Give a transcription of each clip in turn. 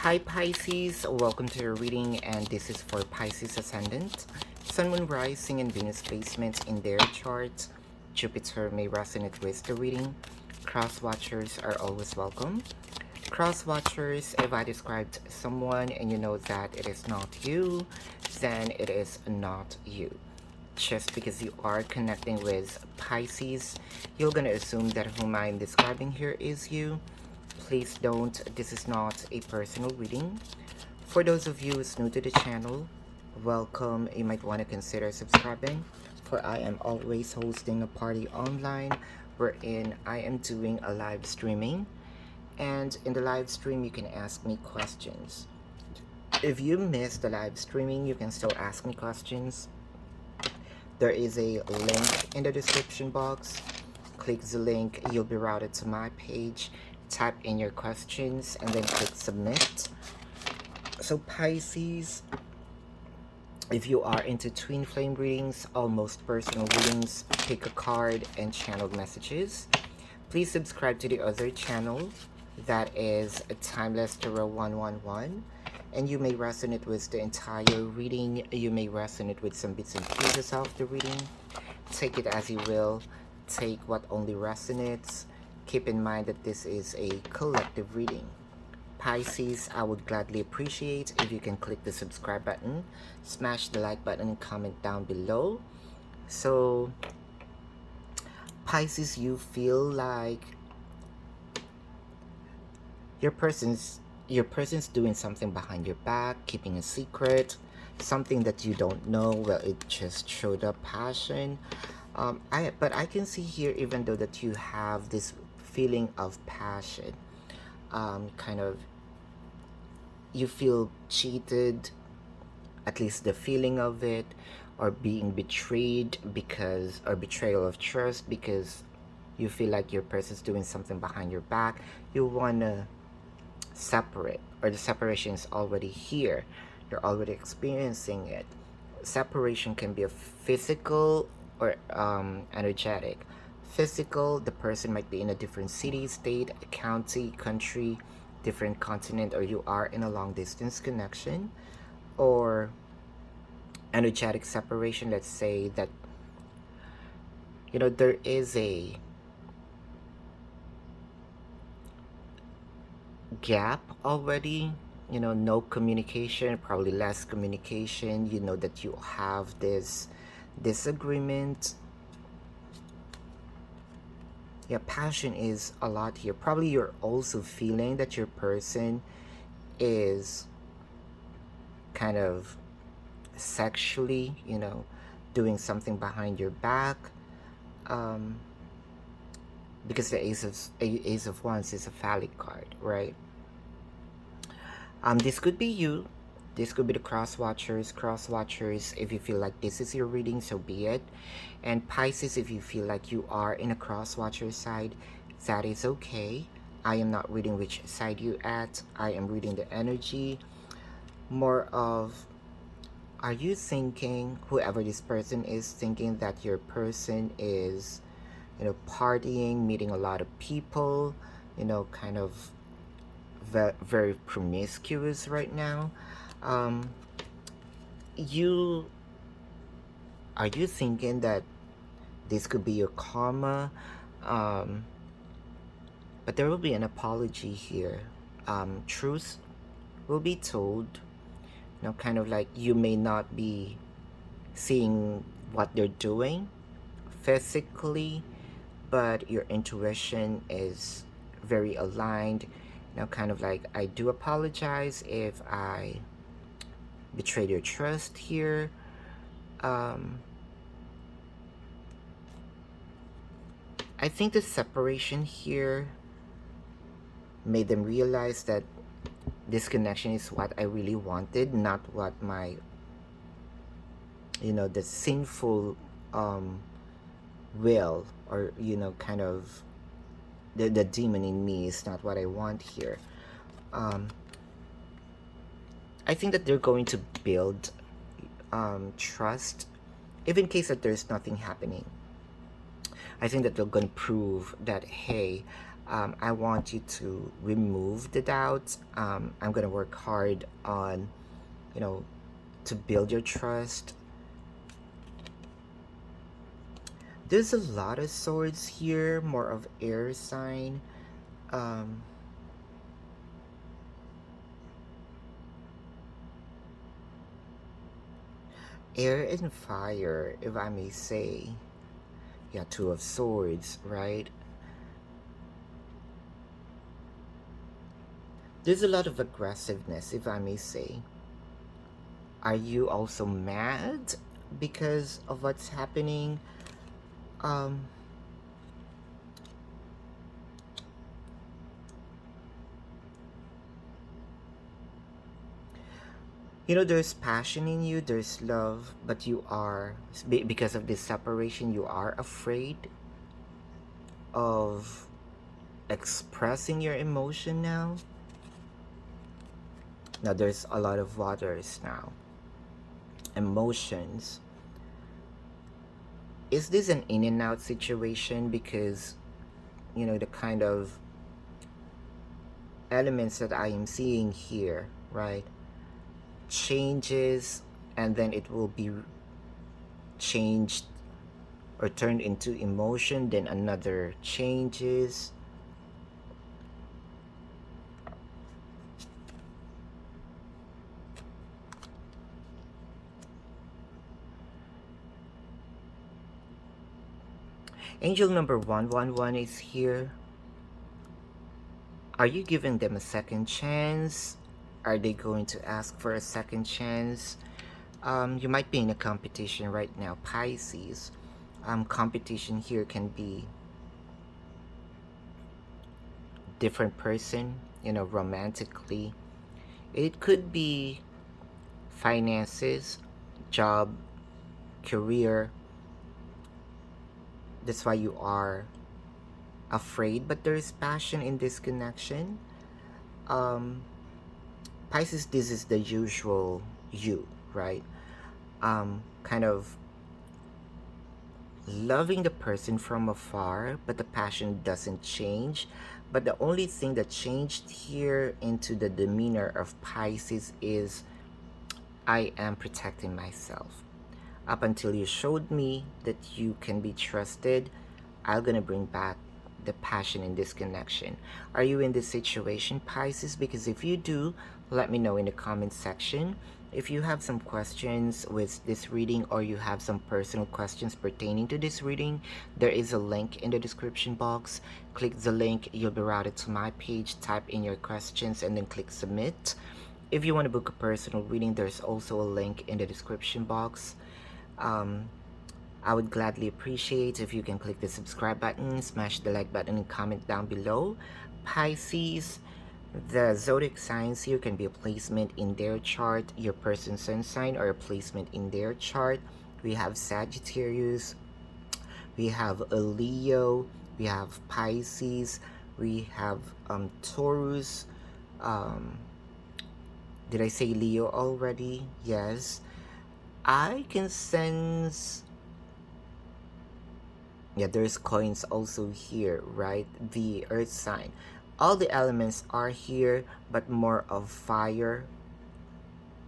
Hi Pisces, welcome to your reading, and this is for Pisces Ascendant, Sun, Moon, Rising, and Venus placements in their chart. Jupiter may resonate with the reading. Cross watchers are always welcome. Cross watchers, if I described someone and you know that it is not you, then it is not you. Just because you are connecting with Pisces, you're gonna assume that whom I'm describing here is you. Please don't, this is not a personal reading. For those of you who's new to the channel, welcome. You might want to consider subscribing, for I am always hosting a party online wherein I am doing a live streaming, and in the live stream you can ask me questions. If you missed the live streaming, you can still ask me questions. There is a link in the description box. Click the link, you'll be routed to my page. Type in your questions and then click submit. So Pisces, if you are into twin flame readings, almost personal readings, pick a card and channel messages. Please subscribe to the other channel, that is Timeless Tarot 111, and you may resonate with the entire reading. You may resonate with some bits and pieces of the reading. Take it as you will. Take what only resonates. Keep in mind that this is a collective reading. Pisces, I would gladly appreciate if you can click the subscribe button, smash the like button, and comment down below. So, Pisces, you feel like your person's doing something behind your back, keeping a secret, something that you don't know. Well, it just showed up passion. But I can see here, even though that you have this feeling of passion, kind of you feel cheated, at least the feeling of it, or being betrayed because, or betrayal of trust, because you feel like your person's doing something behind your back. You wanna separate, or the separation is already here. You're already experiencing it. Separation can be a physical or energetic. Physical, the person might be in a different city, state, county, country, different continent, or you are in a long distance connection. Or energetic separation, let's say that, you know, there is a gap already, you know, no communication, probably less communication. You know that you have this disagreement. Yeah, passion is a lot here. Probably you're also feeling that your person is kind of sexually, you know, doing something behind your back, because the Ace of Wands is a phallic card, right? This could be you. This could be the cross watchers. Cross watchers, if you feel like this is your reading, so be it. And Pisces, if you feel like you are in a cross watcher side, that is okay. I am not reading which side you at. I am reading the energy. More of, are you thinking, whoever this person is, thinking that your person is, you know, partying, meeting a lot of people, you know, kind of very promiscuous right now? Are you thinking that this could be your karma? But there will be an apology here. Truth will be told. You know, kind of like you may not be seeing what they're doing physically, but your intuition is very aligned. You know, kind of like, I do apologize if I betrayed your trust here. I think the separation here made them realize that this connection is what I really wanted, not what my, you know, the sinful will, or, you know, kind of the demon in me is not what I want here. I think that they're going to build trust, even in case that there's nothing happening. I think that they're going to prove that, hey, I want you to remove the doubts. I'm gonna work hard on, you know, to build your trust. There's a lot of swords here, more of air sign. Um, Air and fire, if I may say. Yeah, two of swords, right? There's a lot of aggressiveness, if I may say. Are you also mad because of what's happening? Um, there's passion in you, there's love, but you are, because of this separation, you are afraid of expressing your emotion now. Now, there's a lot of waters now. Emotions. Is this an in and out situation? Because, the kind of elements that I am seeing here, right? Changes, and then it will be changed or turned into emotion, then another changes. Angel number 111 is here. Are you giving them a second chance? Are they going to ask for a second chance? You might be in a competition right now, Pisces. Competition here can be different person, romantically. It could be finances, job, career. That's why you are afraid, but there is passion in this connection. Um, Pisces, this is the usual you, right? Kind of loving the person from afar, but the passion doesn't change. But the only thing that changed here into the demeanor of Pisces is I am protecting myself. Up until you showed me that you can be trusted, I'm gonna bring back the passion in this connection. Are you in this situation, Pisces? Because if you do, let me know in the comment section. If you have some questions with this reading, or you have some personal questions pertaining to this reading, there is a link in the description box. Click the link, you'll be routed to my page. Type in your questions and then click submit. If you want to book a personal reading, there's also a link in the description box. I would gladly appreciate if you can click the subscribe button, smash the like button, and comment down below. Pisces, the zodiac signs here can be a placement in their chart, your person's sun sign, or a placement in their chart. We have Sagittarius, we have a Leo, we have Pisces, we have Taurus. Did I say Leo already? Yes. I can sense, yeah, there's coins also here, right? The earth sign. All the elements are here, but more of fire,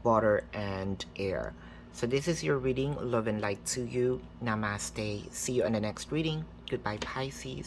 water, and air. So this is your reading. Love and light to you. Namaste. See you on the next reading. Goodbye, Pisces.